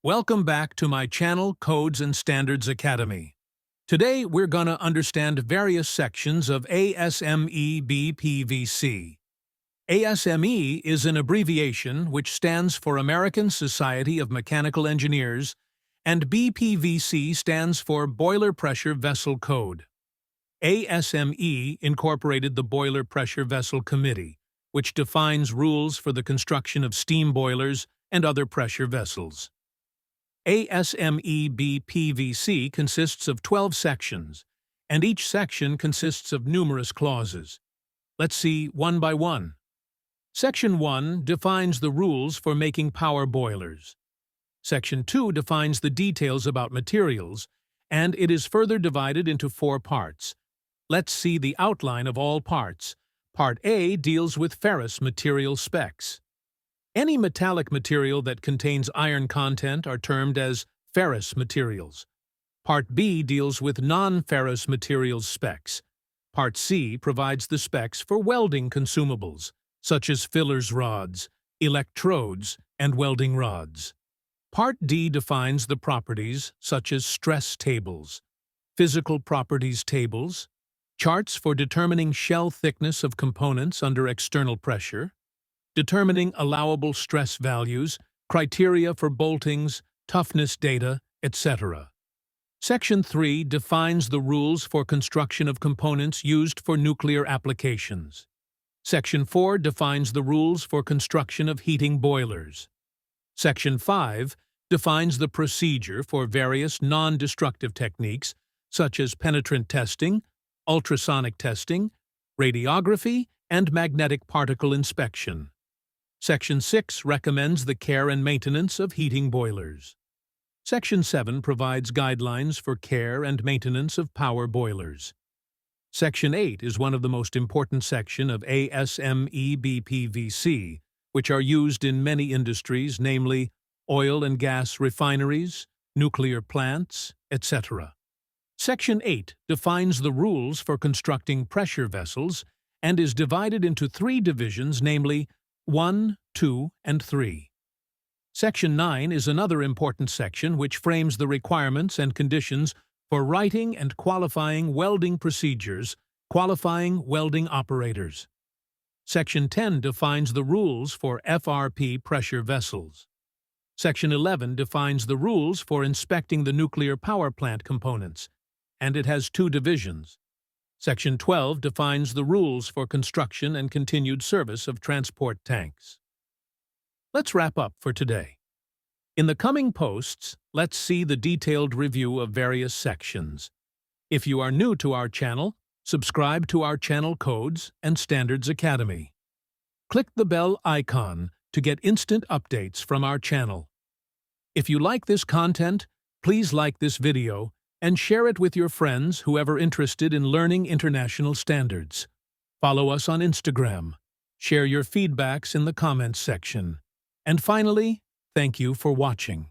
Welcome back to my channel, Codes and Standards Academy. Today, we're gonna understand various sections of ASME BPVC. ASME is an abbreviation which stands for American Society of Mechanical Engineers, and BPVC stands for Boiler Pressure Vessel Code. ASME incorporated the Boiler Pressure Vessel Committee, which defines rules for the construction of steam boilers and other pressure vessels. ASME BPVC consists of 12 sections, and each section consists of numerous clauses. Let's see one by one. Section 1 defines the rules for making power boilers. Section 2 defines the details about materials, and it is further divided into 4 parts. Let's see the outline of all parts. Part A deals with ferrous material specs. Any metallic material that contains iron content are termed as ferrous materials. Part B deals with non-ferrous materials specs. Part C provides the specs for welding consumables, such as fillers rods, electrodes, and welding rods. Part D defines the properties such as stress tables, physical properties tables, charts for determining shell thickness of components under external pressure, determining allowable stress values, criteria for boltings, toughness data, etc. Section 3 defines the rules for construction of components used for nuclear applications. Section 4 defines the rules for construction of heating boilers. Section 5 defines the procedure for various non-destructive techniques such as penetrant testing, ultrasonic testing, radiography, and magnetic particle inspection. Section 6 recommends the care and maintenance of heating boilers. Section 7 provides guidelines for care and maintenance of power boilers. Section 8 is one of the most important sections of ASME BPVC, which are used in many industries, namely oil and gas refineries, nuclear plants, etc. Section 8 defines the rules for constructing pressure vessels and is divided into 3 divisions, namely 1, 2, and 3. Section 9 is another important section which frames the requirements and conditions for writing and qualifying welding procedures, qualifying welding operators. Section 10 defines the rules for FRP pressure vessels. Section 11 defines the rules for inspecting the nuclear power plant components, and it has 2 divisions. Section 12 defines the rules for construction and continued service of transport tanks. Let's wrap up for today. In the coming posts, let's see the detailed review of various sections. If you are new to our channel, subscribe to our channel Codes and Standards Academy. Click the bell icon to get instant updates from our channel. If you like this content, please like this video and share it with your friends whoever interested in learning international standards. Follow us on Instagram. Share your feedbacks in the comments section. And finally, thank you for watching.